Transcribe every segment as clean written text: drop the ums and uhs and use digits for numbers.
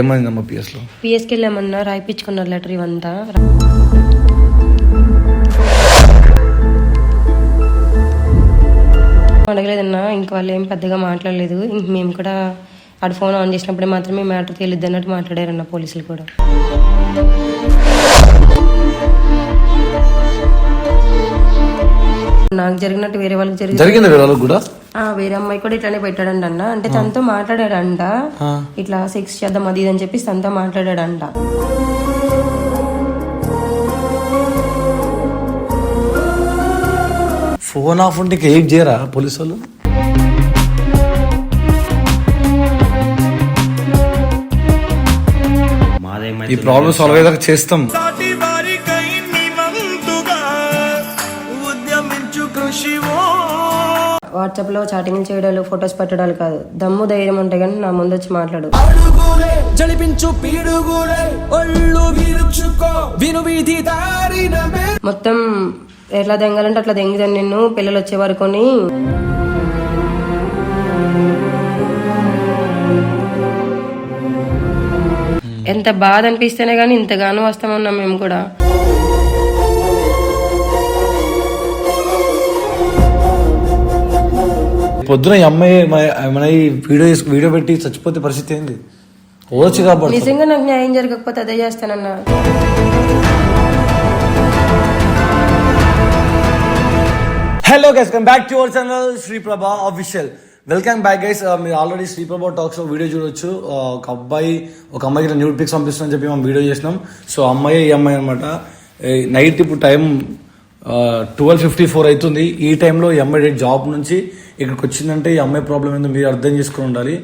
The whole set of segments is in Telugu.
ఏమైందమ్మా పిఎస్లో? పిఎస్కి వెళ్ళామన్నా, రాయిపించుకున్నారు లెటర్ ఇవంతా. అడగలేదన్నా, ఇంక వాళ్ళు ఏం పెద్దగా మాట్లాడలేదు. ఇంక మేము కూడా ఆడ ఫోన్ ఆన్ చేసినప్పుడే మాత్రమే మ్యాటర్ తెలియదు అన్నట్టు మాట్లాడారన్న పోలీసులు కూడా. నాకు జరిగినట్టు వేరే వాళ్ళకి జరిగింది. వేరే అమ్మాయి కూడా ఇట్లానే పెట్టాడంట అన్న. అంటే తనతో మాట్లాడాడంట, ఇట్లా సెక్స్ చేద్దాం అది ఇది అని చెప్పి తనతో మాట్లాడాడంట. ఫోన్ ఆఫ్ ఉంటే ఏం చేయరా పోలీసు వాళ్ళు? ఈ ప్రాబ్లమ్ సాల్వ్ అయ్యేదాకా చేస్తాం. వాట్సాప్ లో చాటింగ్ చేయడాలు, ఫొటోస్ పెట్టడాలు కాదు, దమ్ము ధైర్యం ఉంటే కానీ నా ముందు వచ్చి మాట్లాడు. మొత్తం ఎట్లా దెంగాలంటే అట్లా దెంగిదాను నిన్ను, పిల్లలు వచ్చే వరకుని. ఎంత బాధ అనిపిస్తేనే గానీ ఇంతగానో వస్తామన్నాం మేము కూడా. పొద్దున ఈ అమ్మాయి మన వీడియో పెట్టి చచ్చిపోతే పరిస్థితి ఏంది? ఓవచ్చు కాబట్టి నిజంగా నాకు న్యాయం జరగకపోతే అదే చేస్తానన్నా. Hello guys, come back to our channel Shri Prabha official. Welcome back guys. మీరు ఆల్రెడీ శ్రీ ప్రభా టాక్స్ లో వీడియో చూడొచ్చు. ఒక అమ్మాయికి న్యూడ్ పిక్స్ పంపిస్తుందని చెప్పి మనం వీడియో చేసినాం. సో ఈ అమ్మాయి అనమాట. నైట్ ఇప్పుడు టైం 12:54 అవుతుంది. ఈ టైంలో ఈ అమ్మాయి జాబ్ నుంచి ఇక్కడికి వచ్చిందంటే ఈ అమ్మాయి ప్రాబ్లం ఏందో మీరు అర్థం చేసుకుని ఉండాలి.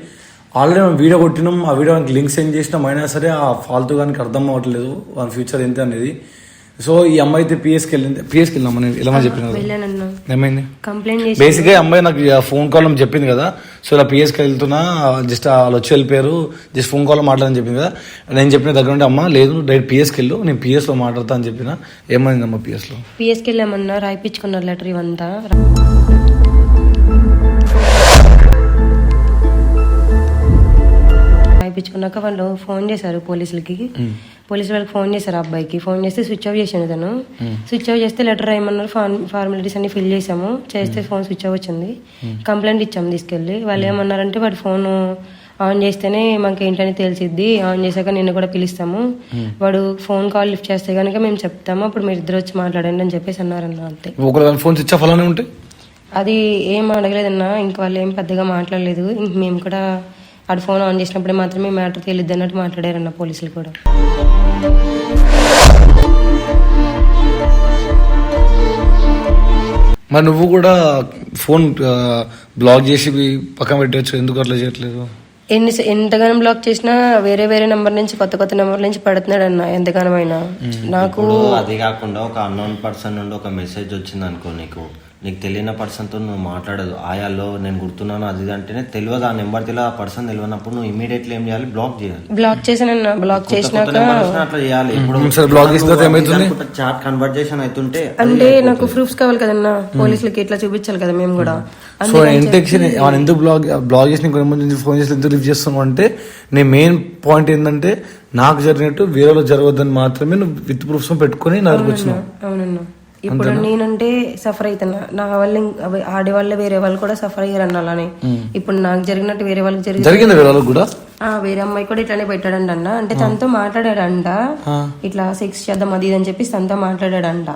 ఆల్రెడీ మనం వీడియో కొట్టినాం, ఆ వీడియో లింక్ సెండ్ చేసినాం, అయినా సరే ఆ ఫాల్తూ గానికి అర్థం అవ్వట్లేదు వాళ్ళ ఫ్యూచర్ ఏంటి అనేది. సో ఈ అమ్మాయి అయితే పిఎస్కి వెళ్ళాం. నేను ఇలా చెప్పిన ఏమైంది బేసిక్ గా అమ్మాయి నాకు ఫోన్ కాల్ చెప్పింది కదా. సో ఇలా పిఎస్కి వెళ్తున్నా, జస్ట్ వాళ్ళు వచ్చి వెళ్ళిపోయారు, జస్ట్ ఫోన్ కాల్ మాట్లాడని చెప్పింది కదా. నేను చెప్పిన దగ్గర ఉంటే అమ్మ లేదు డైరెక్ట్ పిఎస్కి వెళ్ళు, నేను పిఎస్ లో మాట్లాడతా అని చెప్పిన. ఏమైందమ్మా పిఎస్కి వెళ్ళామన్నా, రాయిపించుకున్నారు లెటర్ ఇవంతా. రాయిపించుకున్నాక వాళ్ళు ఫోన్ చేశారు పోలీసులకి. పోలీసులు వాళ్ళకి ఫోన్ చేశారు, అబ్బాయికి ఫోన్ చేస్తే స్విచ్ ఆఫ్ చేసాను. తను స్విచ్ ఆఫ్ చేస్తే లెటర్ రాయమన్నారు, ఫార్మాలిటీస్ అన్ని ఫిల్ చేసాము. చేస్తే ఫోన్ స్విచ్ ఆఫ్ వచ్చింది. కంప్లైంట్ ఇచ్చాము తీసుకెళ్ళి. వాళ్ళు ఏమన్నారంటే వాడి ఫోన్ ఆన్ చేస్తేనే మాకు ఏంటని తెలిసిద్ది, ఆన్ చేశాక నిన్ను కూడా పిలుస్తాము, వాడు ఫోన్ కాల్ లిఫ్ట్ చేస్తే కనుక మేము చెప్తాము, అప్పుడు మీరు ఇద్దరు వచ్చి మాట్లాడండి అని చెప్పేసి అన్నారన్న. అంతే. ఫోన్ స్విచ్ ఆఫ్ అలానే ఉంటే అది ఏం అడగలేదన్నా, ఇంక వాళ్ళు ఏం పెద్దగా మాట్లాడలేదు. ఇంక మేము కూడా ఆడ ఫోన్ ఆన్ చేసినప్పుడే మాత్రమే మ్యాటర్ తెలియదు అన్నట్టు మాట్లాడారన్న పోలీసులు కూడా. మరి నువ్వు కూడా ఫోన్ బ్లాక్ చేసి పక్కన పెట్టవచ్చు, ఎందుకు అట్లా చేయట్లేదు? ఎంతగానో బ్లాక్ చేసినా వేరే నెంబర్ నుంచి కొత్త నెంబర్ నుంచి పడుతున్నాడు అన్న. ఎంతగానో అయినా నాకు అది కాకుండా ఒక అన్నోన్ పర్సన్ నుండి ఒక మెసేజ్ వచ్చింది అనుకో, నీకు తెలియని పర్సన్ తో నువ్వు మాట్లాడదు. ఆయాల్లో నేను గుర్తున్నాను అది అంటేనే తెలియదు, ఆ నెంబర్ తెలియదు, ఆ పర్సన్ తెలియనప్పుడు నువ్వు ఇమీడియట్లీ ఏం చేయాలి? బ్లాక్ చేయాలి. బ్లాక్ చేసానన్న. బ్లాక్ చేసినాక అట్లా చేయాలి. చాట్ కన్వర్జేషన్ అవుతుంటే అంటే నాకు ప్రూఫ్స్ కావాలి కదన్నా, పోలీసులకి ఇట్లా చూపించాలి కదా మేము కూడా. సో ఎందుకు బ్లాక్ చేసి ఫోన్ చేసి ఎందుకు లిఫ్ట్ చేస్తున్నావు అంటే, నీ మెయిన్ పాయింట్ ఏంటంటే నాకు జరిగినట్టు వేరేలో జరగద్దని మాత్రమే నువ్వు విత్ ప్రూఫ్స్ పెట్టుకుని నాకు వచ్చినావు. అవునన్నా. ఇప్పుడు నేనంటే సఫర్ అవుతున్నా, నా వల్ల ఆడవాళ్ళ వేరే వాళ్ళు కూడా సఫర్ అయ్యారు అన్న. అలానే ఇప్పుడు నాకు జరిగినట్టు వేరే వాళ్ళకి జరిగింది. వేరే అమ్మాయి కూడా ఇట్లానే పెట్టాడంట అన్న. అంటే తనతో మాట్లాడాడంట, ఇట్లా సెక్స్ చేద్దాం అది ఇది అని చెప్పి తనతో మాట్లాడాడంట.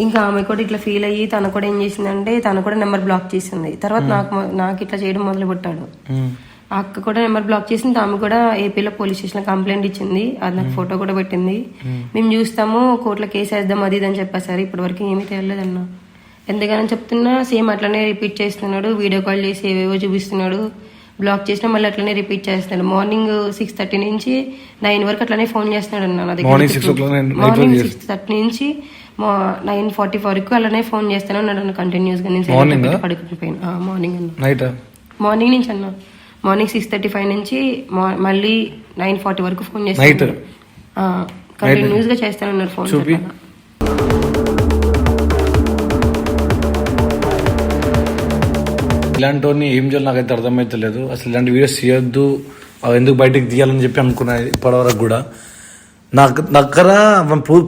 ఇంకా ఆమె కూడా ఇట్లా ఫీల్ అయ్యి తను కూడా ఏం చేసిందంటే తను కూడా నెంబర్ బ్లాక్ చేసింది. తర్వాత నాకు ఇట్లా చేయడం మొదలు పెట్టాడు. ఆ అక్క కూడా నెంబర్ బ్లాక్ చేసింది. ఆమె కూడా ఏపీలో పోలీస్ స్టేషన్ కంప్లైంట్ ఇచ్చింది, అది నాకు ఫోటో కూడా పెట్టింది. మేము చూస్తాము, కోర్టులో కేసు వేద్దాం అది ఇది అని చెప్పేసరి ఇప్పటి వరకు ఏమీ తెలియలేదన్న. ఎందుకని చెప్తున్నా సేమ్ అట్లనే రిపీట్ చేస్తున్నాడు. వీడియో కాల్ చేసి ఏవేవో చూపిస్తున్నాడు. బ్లాక్ చేసినా మళ్ళీ అట్లనే రిపీట్ చేస్తున్నాడు. మార్నింగ్ 6:30 నుంచి 9 వరకు అట్లనే ఫోన్ చేస్తున్నాడు అన్న. నా దగ్గర మార్నింగ్ 6:30 నుంచి 9:40 వరకు అలానే ఫోన్ చేస్తానే ఉన్నాడు కంటిన్యూస్ గా. నేను పడుకునిపోయాను. మార్నింగ్ నుంచి అన్న. మార్నింగ్ 6:35 నుంచి మళ్ళీ 9:40 వరకు ఫోన్ చేస్తాను. కంటిన్యూస్ గా చేస్తానన్నారు ఫోన్. ఇలాంటి ఏం చేయాలి నాకైతే అర్థమైతలేదు. అసలు ఇలాంటి వీడియోస్ తీయొద్దు, అవి ఎందుకు బయటకు తీయాలని చెప్పి అనుకున్నా ఇప్పటివరకు కూడా. నాకు దగ్గర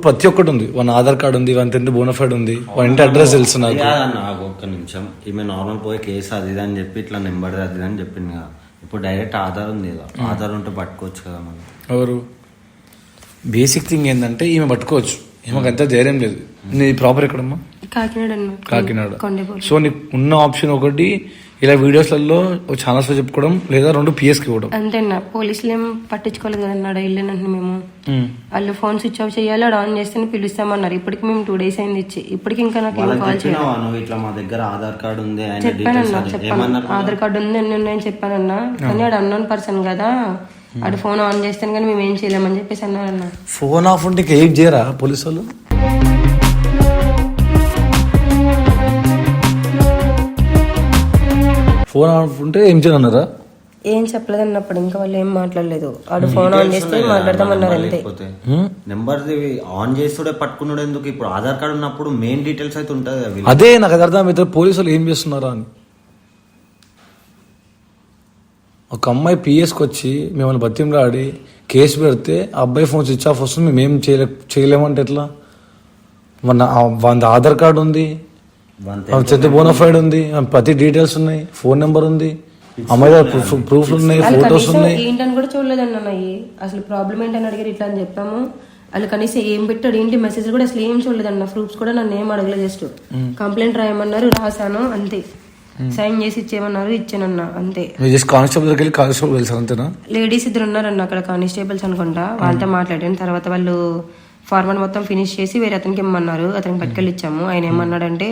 ప్రతి ఒక్కటి ఉంది, మన ఆధార్ కార్డు ఉంది, మన 10th బోనఫైడ్ ఉంది, మన ఇంటి అడ్రస్ తెలుసు నాకు. నాకు ఒక్క నిమిషం, ఈమె నార్మల్ పోయి కేసు అది అని చెప్పి ఇట్లా నెంబర్ అది అని చెప్పింది కదా. ఇప్పుడు డైరెక్ట్ ఆధార్ ఉంది కదా, ఆధార్ ఉంటే పట్టుకోవచ్చు కదా మనం. ఎవరు బేసిక్ థింగ్ ఏంటంటే ఈమె పట్టుకోవచ్చు, ఈమెకు అంత ధైర్యం లేదు. నీ ప్రాపర్ ఎక్కడమ్మా? కాకినాడ. సో నీకు ఉన్న ఆప్షన్ ఒకటి ఇలా వీడియోస్లలో ఛానల్స్ లో చెప్పుకోవడం, లేదా 2 PS కి ఇవ్వడం. అంతేనా, పోలీసులు ఏం పట్టించుకోలేదు కదన్నాడు. వెళ్ళినట్టు మేము వాళ్ళు ఫోన్ స్విచ్ ఆఫ్ చేయాలి, అది ఆన్ చేస్తే పిలుస్తామన్నారు. ఇప్పటికి మేము 2 days అయింది ఇచ్చి, ఇప్పటికి ఇంకా నాకు ఏం కాల్ చేయలేదు. ఇట్లా మా దగ్గర ఆధార్ కార్డు ఉంది చెప్పాను, ఆధార్ కార్డు ఉంది అన్ని ఉన్నాయని చెప్పానన్నా. కానీ ఆడు అన్నోన్ పర్సన్ కదా, ఆడు ఫోన్ ఆన్ చేస్తాను కానీ మేము ఏం చేయలేమని చెప్పేసి అన్నారన్న. ఫోన్ ఆఫ్ ఉంటే ఏం చేయరా పోలీసు వాళ్ళు? ఫోన్ ఆఫ్ ఉంటే ఏం చేయన్నారా? ఏం చెప్పలేదు అన్నప్పుడు ఇంకా వాళ్ళు ఏం మాట్లాడలేదు. ఆడు ఫోన్ ఆన్ చేస్తే మాట్లాడదామన్నారు అంతే. నెంబర్ ఆన్ చేస్తుండే పట్టుకున్నాడు ఎందుకు? ఇప్పుడు ఆధార్ కార్డు ఉన్నప్పుడు మెయిన్ డీటెయిల్స్ అయితే ఉంటుంది. అదే నాకు అది అర్థమైతే పోలీసులు ఏం చేస్తున్నారా అని. ఒక అమ్మాయి పిఎస్కి వచ్చి మిమ్మల్ని బతిమలాడి కేసు పెడితే ఆ అబ్బాయి ఫోన్ స్విచ్ ఆఫ్ వస్తుంది, మేమేం చేయలేమంటే ఎట్లా? మన ఆధార్ కార్డు ఉంది, 10th బోనఫైడ్ ఉంది, ప్రతి డీటెయిల్స్ ఉన్నాయి, ఫోన్ నెంబర్ ఉంది, అమ్మాయి ప్రూఫ్లు ఉన్నాయి, ఫోటోస్ ఉన్నాయి. ఏంటని కూడా చూడలేదన్న, అసలు ప్రాబ్లం ఏంటని అడిగారు. ఇట్లా అని చెప్పాము. వాళ్ళు కనీసం ఏం పెట్టాడు ఏంటి మెసేజ్ కూడా అసలు ఏం చూడలేదన్న. ప్రూఫ్స్ కూడా నన్ను ఏం అడగలేదు. జస్ట్ కంప్లైంట్ రాయమన్నారు, రాశాను అంతే. సైన్ చేసి ఇచ్చేయమన్నారు, ఇచ్చానన్నా అంతే. కానిస్టేబుల్ దగ్గర కానిస్టేబుల్ తెలుసు అంతేనా? లేడీస్ 2 ఉన్నారన్న అక్కడ, కానిస్టేబుల్స్ అనుకుంటా. వాళ్ళతో మాట్లాడాను. తర్వాత వాళ్ళు ఫార్మాట్ మొత్తం ఫినిష్ చేసి వేరే అతనికి ఇమ్మన్నారు. అతనికి పట్టుకెళ్ళి ఇచ్చాము. ఆయన ఏమన్నాడంటే,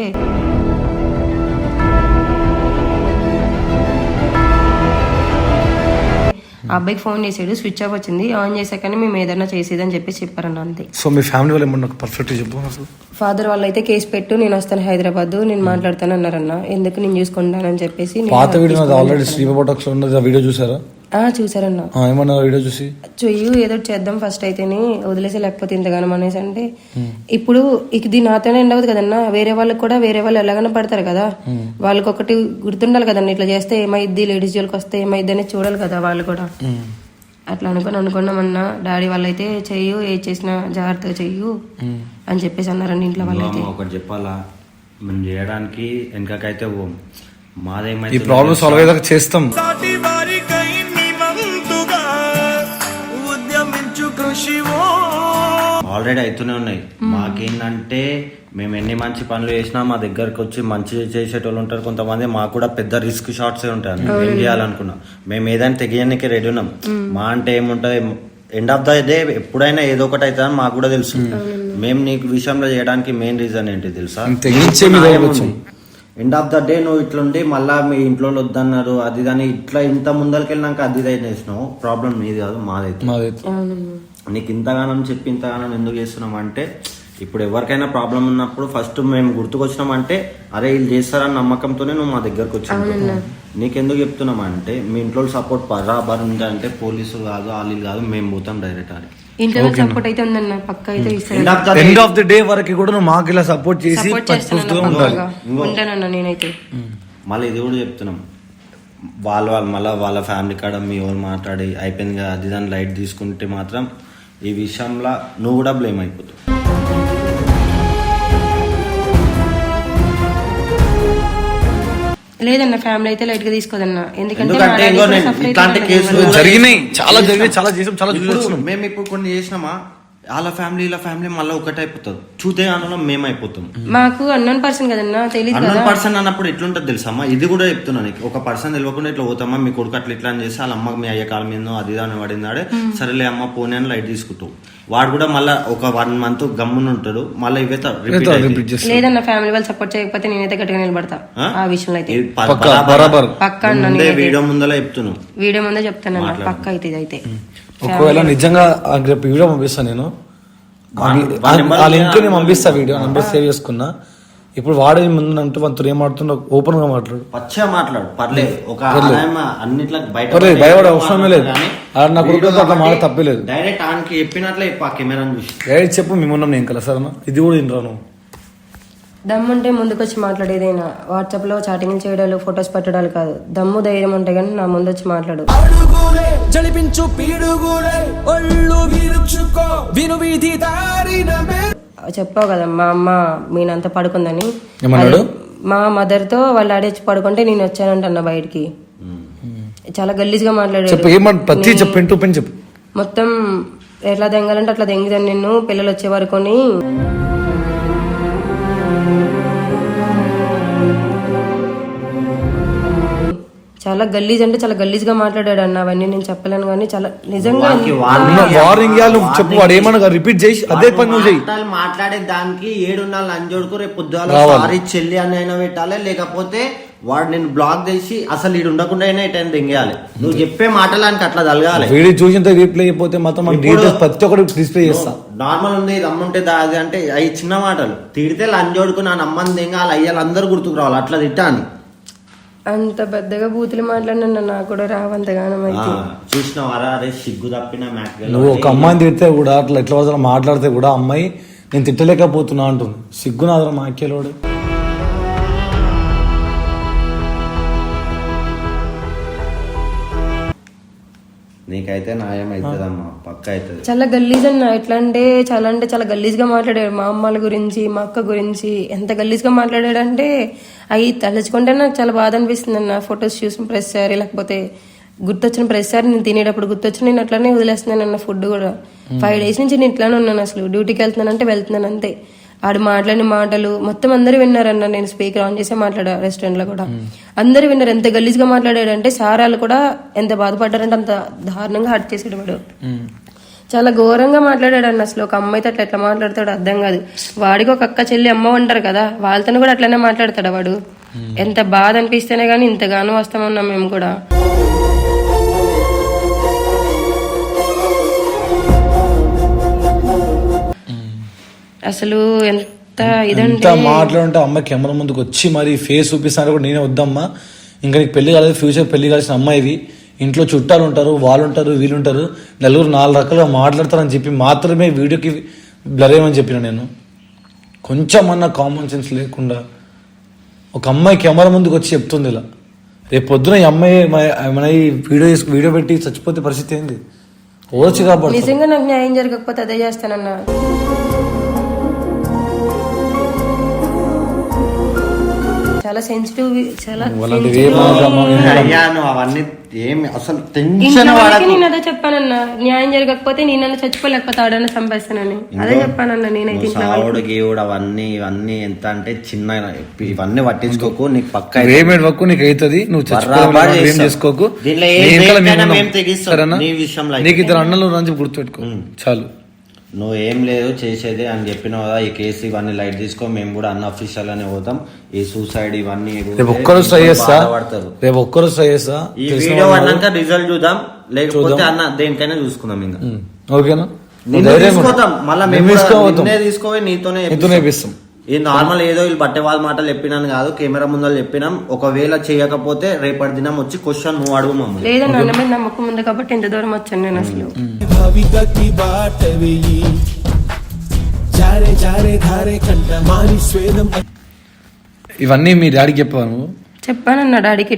ఆ అబ్బాయికి ఫోన్ చేసాడు, స్విచ్ ఆఫ్ వచ్చింది, ఆన్ చేశాకని మేము ఏదైనా చేసేదని చెప్పేసి చెప్పారన్న అంతే. సో మీ ఫ్యామిలీ వాళ్ళు ఏమన్నా పర్ఫెక్ట్ చెప్పు. అసలు ఫాదర్ వాళ్ళు అయితే కేసు పెట్టు, నేను వస్తాను హైదరాబాద్, నేను మాట్లాడతాను అన్నారన్న. ఎందుకు నేను చూసుకుంటానని చెప్పేసి. పాత వీడియో ఆల్రెడీ శ్రీబాబు ఉన్నది, ఆ వీడియో చూసారా? చూసారన్న. ఏమన్నా వీడియో చూసి చెయ్యు ఏదో చేద్దాం ఫస్ట్ అయితేనే, వదిలేసి లేకపోతే ఇంతగానం అనేసి అంటే, ఇప్పుడు ఇది నాతోనే ఎండవదు కదన్నా, వేరే వాళ్ళకి కూడా వేరే వాళ్ళు ఎలాగైనా పడతారు కదా, వాళ్ళకి ఒకటి గుర్తుండాలి కదన్నా. ఇట్లా చేస్తే ఏమైద్ది, లేడీస్ జోలికి వస్తే ఏమైద్ది అనేది చూడాలి కదా వాళ్ళు కూడా. అట్లా అనుకున్నామన్నా. డాడీ వాళ్ళైతే చెయ్యు, ఏ చేసినా జాగ్రత్తగా చెయ్యు అని చెప్పేసి అన్నారండి ఇంట్లో వాళ్ళైతే. ఒకటి చెప్పాలా, మనం చేయడానికి వెనకకైతే మాదేమైతే ఈ ప్రాబ్లమ్ సాల్వ్ అయ్యేదాకా చేస్తాం. ఆల్రెడీ అవుతూనే ఉన్నాయి. మాకేంటంటే మేము ఎన్ని మంచి పనులు చేసినా మా దగ్గరకు వచ్చి మంచి చేసేటోళ్ళు ఉంటారు కొంతమంది. మాకు కూడా పెద్ద రిస్క్ షాట్స్ ఉంటాయి. ఏం చేయాలనుకున్నా మేము ఏదైనా తెగేయడానికి రెడీ ఉన్నాం. మా అంటే ఏముంటది, ఎండ్ ఆఫ్ ద డే ఎప్పుడైనా ఏదో ఒకటి అవుతుందని మాకు కూడా తెలుసు. మేము నీకు విషయంలో చేయడానికి మెయిన్ రీజన్ ఏంటి తెలుసా? ఎండ్ ఆఫ్ ద డే నువ్వు ఇట్లుండి మళ్ళా మీ ఇంట్లో వద్దన్నారు అది కానీ ఇట్లా ఇంత ముందరికెళ్ళినాక అది చేసినావు. ప్రాబ్లం నీది కాదు, మాదైతే. నీకు ఇంతగానం చెప్పి ఇంతగానం ఎందుకు చేస్తున్నాం అంటే, ఇప్పుడు ఎవరికైనా ప్రాబ్లం ఉన్నప్పుడు ఫస్ట్ మేము గుర్తుకొచ్చినామంటే అరే వీళ్ళు చేస్తారని నమ్మకంతోనే నువ్వు మా దగ్గరకు వచ్చినావు. నీకెందుకు చెప్తున్నాం అంటే, మీ ఇంట్లో సపోర్ట్ బరాబర్ ఉంది అంటే పోలీసులు కాదు, వాళ్ళు కాదు, మేము పోతాం డైరెక్ట్ ఆడి. ఇంట్లో సపోర్ట్ అయితే ఉందన్న, పక్క అయితే ఎండ్ ఆఫ్ ది డే వరకు కూడా నువ్వు మాకు ఇలా సపోర్ట్ చేసి ఉంటానన్నా నేనైతే. మళ్ళీ ఇది కూడా చెప్తున్నాం, మళ్ళీ వాళ్ళ ఫ్యామిలీ కాడ మీ వాళ్ళు మాట్లాడి అయిపోయింది కదా అది దాన్ని లైట్ తీసుకుంటే మాత్రం ఈ విషయంలో నువ్వు కూడా బ్లేమ్ అయిపోతావు. లేదన్న, ఫ్యామిలీ అయితే లైట్ గా తీసుకోదన్న. ఎందుకంటే జరిగినాయి, చాలా చేసాం, చాలా చూస్తున్నాం. మేము ఇప్పుడు కొన్ని చేసినామా, వాళ్ళ ఫ్యామిలీ ఇలా ఫ్యామిలీ మళ్ళీ ఒకటి అయిపోతారు. చూతే అనడం మేమైపోతాం. మాకు అన్నోన్ పర్సన్ కదన్నా, తెలియదు. అన్నోన్ పర్సన్ అన్నప్పుడు ఎట్లుంటది తెలుసమ్మా, ఇది కూడా చెప్తున్నా నీకు. ఒక పర్సన్ తెలియకుండా ఇట్లా పోతామా, మీ కొడుకు అట్లా ఇట్లా అని చేసి వాళ్ళ అమ్మకి మీ అయ్య కాల మీద అది దాన్ని పడిందాడే, సరేలే అమ్మ పోనీ అని లైట్ తీసుకుంటావు. వాడు కూడా మళ్ళీ ఒక 1 month గమ్మున ఉంటాడు, మళ్ళీ ఇవే లేదన్న. ఫ్యామిలీ వాళ్ళు సపోర్ట్ చేయకపోతే నేనైతే గట్టిగా నిలబడతా ఆ విషయంలో అయితే. పక్కా వీడియో ముందర చెప్తున్నావు, వీడియో ముందే చెప్తాను పక్క అయితే. ఇదైతే ఒకవేళ నిజంగా వీడియో పంపిస్తాను నేను, ఆ లింక్ నేను పంపిస్తా, వీడియో నెంబర్ సేవ్ చేసుకున్నా. ఇప్పుడు వాడే ముందు అంటే మనతో ఏం మాట్లాడుతున్నా, ఓపెన్ గా మాట్లాడు, పచ్చగా మాట్లాడు, పర్లేదు. ఒక అన్నిట్లో భయపడే అవసరమే లేదు. నా కొడుకు అట్లా మాట తప్పలేదు. డైరెక్ట్ ఆయనకి చెప్పినట్లే కెమెరా చూసి డైరెక్ట్ చెప్పు, మేమున్నాం నేను కదా సార్. ఇది కూడా తింటాను. దమ్ముంటే ముందుకొచ్చి మాట్లాడేదైనా వాట్సాప్ లో చాటింగ్ చేయడాలు ఫొటోస్ పెట్టడాలు కాదు. దమ్ము ధైర్యం ఉంటే కానీ నా ముందు వచ్చి మాట్లాడు. చెప్పావు కదా మా అమ్మ మీనంతా పడుకుందని. మా మదర్ తో వాళ్ళ డాడీ వచ్చి పడుకుంటే నేను వచ్చానంటన్నా బయటికి. చాలా గలీజ్గా మాట్లాడాడు. మొత్తం ఎట్లా దెంగాలంటే అట్లా దెంగిదాన్ని నిన్ను పిల్లలు వచ్చే వరకుని. చాలా గలీజ్ అంటే చాలా గలీజ్ గా మాట్లాడాడు అన్న. అవన్నీ నేను చెప్పలేను కానీ చాలా నిజంగా రిపీట్ చేసి అదే పని నువ్వు చెయ్యి. మాట్లాడే దానికి 7 లంజోడుకు రేపు పొద్దుగాల సారీ చెల్లి అని అయినా పెట్టాలి, లేకపోతే వాడు నేను బ్లాక్ చేసి అసలు ఈడు ఉండకుండా అయినా ఇటైనా దెంగేయాలి. నువ్వు చెప్పే మాటలానికి అట్లా తలగాలి. వీడియో చూసిన రిప్లై అయిపోతే మాత్రం ప్రతి ఒక్కటి డిస్ప్లే చేస్తా. నార్మల్ ఉంది రమ్ముంటే దాది అంటే అవి చిన్న మాటలు. తిడితే లంజోడుకు నా నమ్మని దెంగాలి, అయ్యాలి అందరు గుర్తుకు రావాలి. అట్లా తిట్టాను. అంత పెద్దగా బూతులు మాట్లాడినా నాకు కూడా రావంతగానం అయితే. చూసినవారా అదే సిగ్గు తప్పిన నువ్వు ఒక అమ్మాయిని తిడితే కూడా అట్లా ఎట్లా వదల మాట్లాడితే కూడా అమ్మాయి నేను తిట్టలేకపోతున్నా అంటుంది. సిగ్గు నాదర మాకేలోడు. నీకైతే న్యాయం అవుతుందమ్మా, పక్క అవుతుంది. చాలా గలీజ్ అన్న. ఎట్లా అంటే చాలా గలీజ్ గా మాట్లాడాడు. మా అమ్మల గురించి మా అక్క గురించి ఎంత గలీజ్ గా మాట్లాడాడు అంటే అవి తలుచుకుంటే నాకు చాలా బాధ అనిపిస్తుంది అన్న. ఫొటోస్ చూసిన ప్రతిసారి లేకపోతే గుర్తొచ్చిన ప్రతిసారి నేను తినేటప్పుడు గుర్తొచ్చిన నేను అట్లానే వదిలేస్తున్నాను అన్న. ఫుడ్ కూడా 5 days నుంచి నేను ఇట్లానే ఉన్నాను. అసలు డ్యూటీకి వెళ్తున్నానంటే వెళ్తున్నాను అంతే. ఆడు మాట్లాడిన మాటలు మొత్తం అందరూ విన్నారన్న. నేను స్పీకర్ ఆన్ చేసే మాట్లాడా రెస్టారెంట్ లో కూడా అందరూ విన్నారు. ఎంత గలీజ్ గా మాట్లాడాడంటే సారాలు కూడా ఎంత బాధపడ్డారంటే అంత దారుణంగా హర్ట్ చేసాడు వాడు. చాలా ఘోరంగా మాట్లాడాడు అన్న. అసలు ఒక అమ్మాయితో అట్లా ఎట్లా మాట్లాడతాడు అర్థం కాదు. వాడికి ఒక అక్క చెల్లి అమ్మ ఉంటారు కదా, వాళ్ళతో కూడా అట్లనే మాట్లాడతాడు వాడు. ఎంత బాధ అనిపిస్తేనే గానీ ఇంతగానో వస్తామన్నాం మేము కూడా. అసలు ఎంత ఇదంటే మాట్లాడుంటే అమ్మాయి కెమెరా ముందుకు వచ్చి మరి ఫేస్ చూపిస్తాను కూడా నేనే వద్దమ్మా, ఇంకా నీకు పెళ్లి కాలేదు, ఫ్యూచర్ పెళ్లి కాల్సిన అమ్మాయివి, ఇంట్లో చుట్టాలు ఉంటారు, వాళ్ళు ఉంటారు, వీళ్ళు ఉంటారు, 4 రకాలుగా మాట్లాడతారని చెప్పి మాత్రమే వీడియోకి బ్లర్ అయ్యమని చెప్పిన నేను. కొంచెం అన్న కామన్ సెన్స్ లేకుండా ఒక అమ్మాయి కెమెరా ముందుకు వచ్చి చెప్తుంది ఇలా. రేపు పొద్దున ఈ అమ్మాయి మన వీడియో పెట్టి చచ్చిపోతే పరిస్థితి ఏంది? ఓచి కాబట్టి నిజంగా నాకు న్యాయం జరగకపోతే అదే చేస్తానన్నా. చాలా సెన్సిటివ్, చాలా అవన్నీ ఏమి అసలు నేను అదే చెప్పానన్నా. న్యాయం జరగకపోతే నేనన్నా చచ్చిపోలేకపోతే ఆడన్నా చంపేస్తానని అదే చెప్పానన్నా. నేనైతే ఇవన్నీ ఎంత అంటే చిన్న ఇవన్నీ పట్టించుకోకు, నీకు పక్క నీకు అవుతుంది, నువ్వు చేసుకోకు. నీకు 2 అన్నలు రంజు గుర్తుపెట్టుకో చాలు. నువ్వు ఏం లేదు చేసేది అని చెప్పినావు కదా. ఈ కేసు ఇవన్నీ లైట్ తీసుకో, మేము కూడా అన్అఫీషియల్ అనే పోతాం. ఈ సూసైడ్ ఇవన్నీ బాధపడతారు. రేపు ఒక్కరు ట్రై చేస్తా. ఈ వీడియో అన్నాక రిజల్ట్ చూద్దాం, లేకపోతే అన్న దేనికైనా చూసుకుందాం. ఇంకా ఓకేనా? తీసుకుంటాం మళ్ళీ మేము తీసుకోవాలి, నీతోనే ఇప్పిస్తాం. ఇది నార్మల్ ఏదో వీళ్ళు బట్టేవాళ్ళ మాటలు చెప్పినాను కాదు, కెమెరా ముందర చెప్పినాం. ఒకవేళ చేయకపోతే రేపటి దినం వచ్చి క్వశ్చన్ నువ్వు అడుగు మమ్మల్ని. లేదన్నా అన్న మీద నమ్మకం ఉంది కాబట్టి ఇంత దూరం వచ్చాను నేను. అసలు ఇవన్నీ మీ డాడీకి చెప్పాను. చెప్పానన్న డాడీకి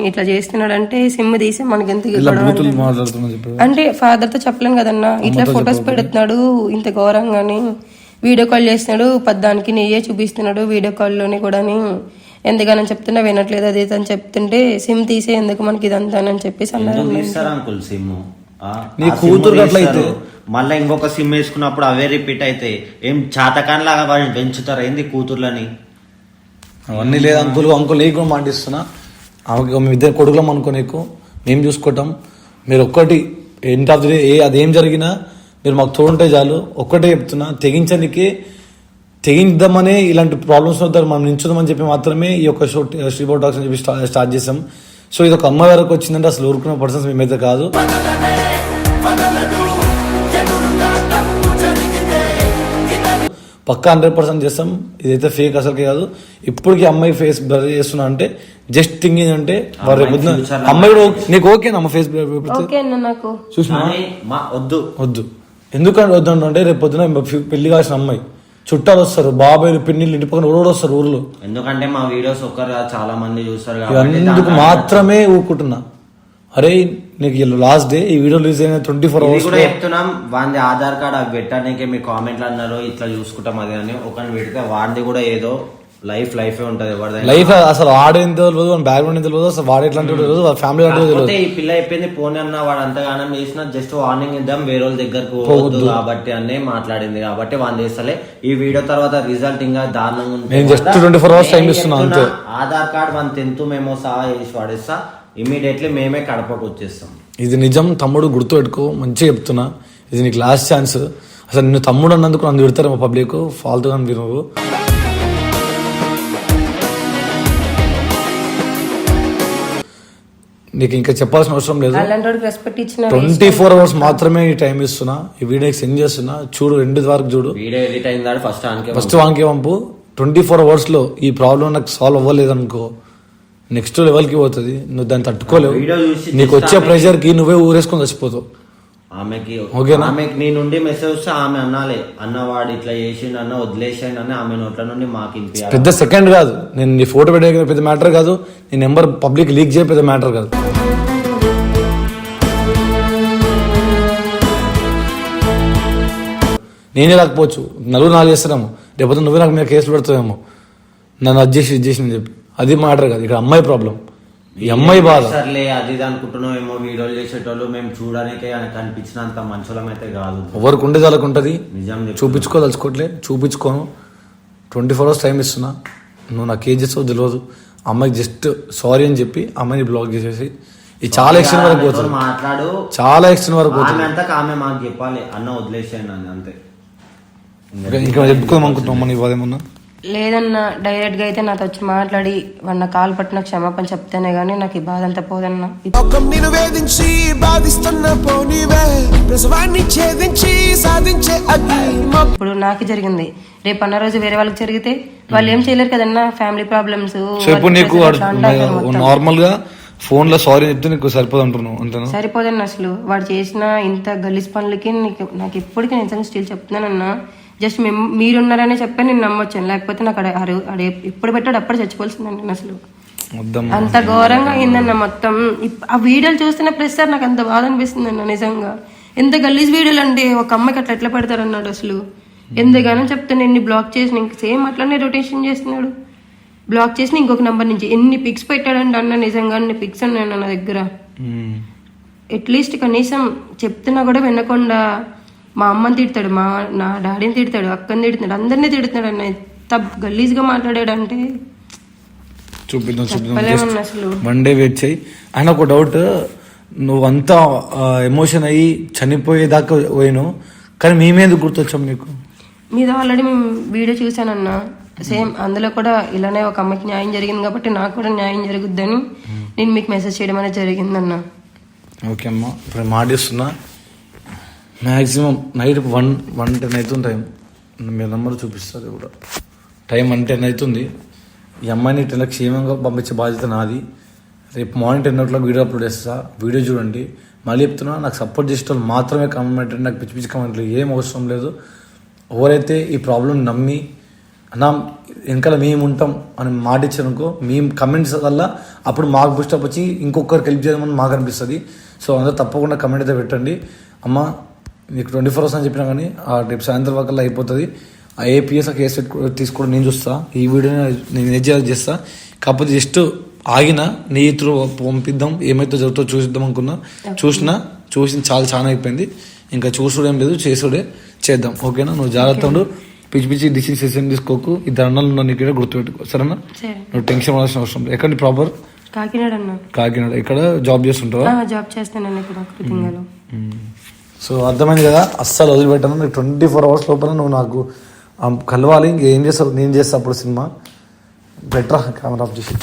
ఇట్లా చేస్తున్నాడు అంటే సిమ్ తీసి మనకి ఎంత అంటే ఫాదర్ తో చెప్పలేం కదన్నా. ఇట్లా ఫొటోస్ పెడుతున్నాడు ఇంత ఘోరంగాని, వీడియో కాల్ చేస్తున్నాడు, పద్దానికి నీయే చూపిస్తున్నాడు వీడియో కాల్లోని కూడా. ఎందుకని చెప్తున్నా వినట్లేదు. అది అని చెప్తుంటే సిమ్ తీసే ఎందుకు మనకి ఇదంతా అని చెప్పేసి అన్నారు. మళ్ళీ ఇంకొక సిమ్ వేసుకున్నప్పుడు అవే రిపీట్ అయితే ఏం చాతకాన్ లాగా వాళ్ళు పెంచుతారు ఏంది కూతుర్లని? అవన్నీ లేదు అంకుల్ నీకు కూడా మాటిస్తున్నా. ఆమెకి మేము 2 కొడుకులం అనుకో, నీకు మేము చూసుకుంటాం. మీరు ఒక్కటి ఎండ్ ఆఫ్ ది డే అదేం జరిగినా మీరు మాకు తోడుంటే చాలు. ఒక్కటే చెప్తున్నా, తెగిందామనే ఇలాంటి ప్రాబ్లమ్స్ వద్ద మనం నించుదామని చెప్పి మాత్రమే ఈ యొక్క షో శ్రీప్రభ టాక్స్ అని చెప్పి స్టార్ట్ చేసాం. సో ఇది ఒక అమ్మాయి వరకు వచ్చిందంటే అసలు ఊరుకున్న పర్సన్స్ మేమైతే కాదు. పక్కా 100% చేస్తాం. ఇదైతే ఫేక్ అసలుకే కాదు. ఇప్పటికీ అమ్మాయి ఫేస్ బ్లర్ చేస్తున్నా అంటే జస్ట్ థింగ్ ఏంటంటే అమ్మాయి కూడా నీకు ఓకేనా అమ్మ ఫేస్ చూసినా? వద్దు ఎందుకంటే వద్దు అంటే రేపు పొద్దున పెళ్లి కావాల్సిన అమ్మాయి చుట్టాలు వస్తారు, బాబాయ్లు పిన్నిళ్ళు, ఇంటి పక్కన ఊరు వస్తారు ఊర్లో. ఎందుకంటే మా వీడియోస్ ఒక్కరు చాలా మంది చూస్తారు అందుకు మాత్రమే ఊరుకుంటున్నా. అరే నీకు లాస్ట్ డే ఈ వీడియో రిలీజ్ అయిన 24 hours కూడా చెప్తున్నాం. వాడి ఆధార్ కార్డ్ అవి పెట్టడానికి మీ కామెంట్లు అన్నారు ఇట్లా చూసుకుంటాం అది అని. ఒకరిని పెడితే వాడిది కూడా ఏదో లైఫ్ ఉంటది. లైఫ్ అసలు వాడేం తెలియదు, బ్యాక్గ్రౌండ్ ఏం తెలియదు, అసలు వాడు ఎట్లాంటి తెలియదు, వాళ్ళ ఫ్యామిలీ తెలియదు. ఈ పిల్ల అయిపోయింది పోనీ అన్న వాడు అంతగానం చేసిన జస్ట్ వార్నింగ్ ఇద్దాం వేరే వాళ్ళ దగ్గరకు పోవద్దు కాబట్టి అనే మాట్లాడింది కాబట్టి వాడిని చేస్తలే. ఈ వీడియో తర్వాత రిజల్ట్ ఇంకా దారుణంగా నేను జస్ట్ 24 hours టైం ఇస్తున్నా అంతే. ఆధార్ కార్డ్ వన్ 10th మేము సహా వేసి వాడేస్తా, ఇమీడియట్లీ మేమే కడపకు వచ్చేస్తాం. ఇది నిజం తమ్ముడు, గుర్తు పెట్టుకో, మంచిగా చెప్తున్నా. ఇది నీకు లాస్ట్ ఛాన్స్. అసలు నిన్ను తమ్ముడు అన్నందుకు నన్ను తిడతారేమో పబ్లిక్, ఫాల్తుగా నువ్వు. నీకు ఇంకా చెప్పాల్సిన అవసరం లేదు. 24 hours మాత్రమే ఈ టైం ఇస్తున్నా. ఈ వీడియోకి సెండ్ చేస్తున్నా, చూడు, 2 వరకు చూడు. వీడియో ఎడిట్ అయిన ఫస్ట్ వానికి పంపు. 24 hours లో ఈ ప్రాబ్లం నాకు సాల్వ్ అవ్వలేదు అనుకో, నెక్స్ట్ లెవెల్ కి పోతుంది. నువ్వు దాన్ని తట్టుకోలేవు. నీకు వచ్చే ప్రెషర్ కి నువ్వే ఊరేసుకొని చచ్చిపోతావు. ఆమెకి ఓకేనా? ఆమెకి నీ నుండి మెసేజ్ వస్తే ఆమె అన్నాలే అన్నవాడు ఇట్లా చేసిండు అన్న వదిలేసాడు అని ఆమె నోట్ల నుండి మాకు వినిపించాలి. పెద్ద సెకండ్ కాదు, నేను నీ ఫోటో పెట్టే పెద్ద మ్యాటర్ కాదు, నీ నెంబర్ పబ్లిక్ లీక్ చేయ పెద్ద మ్యాటర్ కాదు. నేనే రాకపోవచ్చు, నలుగురు నాలుగు చేస్తున్నాము, లేకపోతే నువ్వే నాకు మీద కేసులు పెడతావేమో, నన్ను అది చేసి అని చెప్పి. అది మ్యాటర్ కాదు, ఇక్కడ అమ్మాయి ప్రాబ్లం, ఈ అమ్మాయి బాధ. సర్లే అది అనుకుంటున్నావు ఏమో, వీడియోలు చేసేటోళ్ళు మేము చూడడానికి కనిపించినంత మంచులం అయితే కాదు. ఎవరికి ఉండేది వాళ్ళకి ఉంటుంది. నిజం చూపించుకోదలుచుకోవట్లే, చూపించుకోను. 24 hours టైం ఇస్తున్నా. నువ్వు నాకు ఏం చేస్తావు తెలియదు. అమ్మాయికి జస్ట్ సారీ అని చెప్పి అమ్మాయిని బ్లాక్ చేసేసి, ఇది చాలా ఎక్స్టెంట్ వరకు పోతుంది. మాట్లాడు, చాలా ఎక్స్టెంట్ వరకు పోతుంది. ఆమె మాకు చెప్పాలి అన్న వదిలేసాను అని అంతే. ఇంకా చెప్పుకోదాం అనుకుంటున్నాం మన ఇవ్వదేమన్నా. లేదన్నా, డైరెక్ట్ గా అయితే నాతో వచ్చి మాట్లాడి వాడిన కాలు పట్టిన క్షమాపణ చెప్తేనే గానీ నాకు ఈ బాధ అంతా పోదన్నా. ఇప్పుడు నాకు జరిగింది, రేపు అన్న రోజు వేరే వాళ్ళకి జరిగితే వాళ్ళు ఏం చేయలేరు కదన్నా. ఫ్యామిలీ ప్రాబ్లమ్స్ నార్మల్ గా ఫోన్ లో సారీ చెప్తే నీకు సరిపోదు అంటున్నావు అంతేనా? సరిపోదన్నా. అసలు వాడు చేసిన ఇంత గలీజ్ పనులకి నాకు ఎప్పటికీ నిజంగా స్టిల్ చెప్తున్నానన్నా. జస్ట్ మీరున్నారనే చెప్పి నేను నమ్మొచ్చాను, లేకపోతే నాకు ఎప్పుడు పెట్టాడు అప్పుడు చచ్చిపోవాల్సిందండి. నేను అసలు అంత ఘోరంగా అయిందన్న మొత్తం. ఆ వీడియోలు చూస్తున్న ప్రతిసారి నాకు అంత బాధ అనిపిస్తుంది అన్న. నిజంగా ఎంత గలీజ్ వీడియోలు అంటే ఒక అమ్మాయికి అట్లా ఎట్లా పెడతారు అన్నాడు. అసలు ఎంతగానో చెప్తే నేను బ్లాక్ చేసిన ఇంక సేమ్ అట్లానే రొటేషన్ చేస్తున్నాడు. బ్లాక్ చేసిన ఇంకొక నంబర్ నుంచి ఎన్ని పిక్స్ పెట్టాడండి అన్న. నిజంగా అన్ని పిక్స్ ఉన్నాయి నా దగ్గర. అట్లీస్ట్ కనీసం చెప్తున్నా కూడా వినకుండా మా అమ్మని తిడతాడు, నా డాడీని తిడతాడు, అక్కని తిడుతున్నాడు, అందరినీ తిడుతున్నాడు అన్న. ఎంత గలీజ్ గా మాట్లాడాడు అంటే చూపిద్దాం. అసలు వన్ డే వెయిట్ చేయి. ఆయన ఒక డౌట్, నువ్వంతా ఎమోషన్ అయ్యి చనిపోయేదాకా పోయినావు, కానీ మేమేందుకు గుర్తొచ్చాం నీకు? మీద ఆల్రెడీ మేము వీడియో చూసానన్నా. సేమ్ అందులో కూడా ఇలానే ఒక అమ్మాయికి న్యాయం జరిగింది కాబట్టి నాకు కూడా న్యాయం జరుగుద్దని నేను మీకు మెసేజ్ చేయడం అనేది జరిగిందన్న. ఓకే అమ్మా, ఇప్పుడు మాటిస్తున్నా. మ్యాక్సిమం నైట్ 1:10 అవుతుంది టైం. మీ నెంబర్ చూపిస్తుంది కూడా. టైం 1:10 అవుతుంది. ఈ అమ్మాయిని 10 క్షేమంగా పంపించే బాధ్యత నాది. రేపు మార్నింగ్ 10 o'clock వీడియో అప్లోడ్ చేస్తా. వీడియో చూడండి. మళ్ళీ చెప్తున్నా, నాకు సపోర్ట్ చేసే వాళ్ళు మాత్రమే కామెంట్ పెట్టండి. నాకు పిచ్చి పిచ్చి కామెంట్లు ఏం అవసరం లేదు. ఎవరైతే ఈ ప్రాబ్లం నమ్మి అన్నా వెనకాల మేము ఉంటాం అని మాట ఇచ్చారనుకో, మేము కమెంట్స్ వల్ల అప్పుడు మాకు బూస్టప్ వచ్చి ఇంకొకరికి హెల్ప్ చేయమని మాకు అనిపిస్తుంది. సో అందరూ తప్పకుండా కమెంట్ అయితే పెట్టండి. అమ్మ నీకు 24 hours అని చెప్పినా కానీ రేపు సాయంత్రం వరకు అయిపోతుంది. ఆ ఏపీఎస్ ఆ కేసు తీసుకోవడం నేను చూస్తా. ఈ వీడియో నేను చేస్తా. కాకపోతే జస్ట్ ఆగిన నీ త్రూ పంపిద్దాం, ఏమైతే జరుగుతుందో చూసిద్దాం అనుకున్నా. చూసి చాలా అయిపోయింది. ఇంకా చూసుడేం లేదు, చేసుడే చేద్దాం. ఓకేనా? నువ్వు జాగ్రత్త ఉండు. పిచ్చి పిచ్చి డిసిషన్ తీసుకోకు. ఇద్దరు అన్నలు నీకు గుర్తుపెట్టుకో, సరేనా? నువ్వు టెన్షన్ పడాల్సిన అవసరం లేదు. ఎక్కడ ప్రాపర్? కాకినాడ. ఇక్కడ జాబ్ చేస్తుంటావా? జాబ్ చేస్తాను ఇక్కడ. సో అర్థమైంది కదా, అస్సలు వదిలిపెట్టాను. నీకు 24 hours లోపల నువ్వు నాకు కలవాలి. ఇంకేం చేస్తావు? నేను చేస్తా అప్పుడు సినిమా. బెటర్ కెమెరా ఆఫ్ చేసి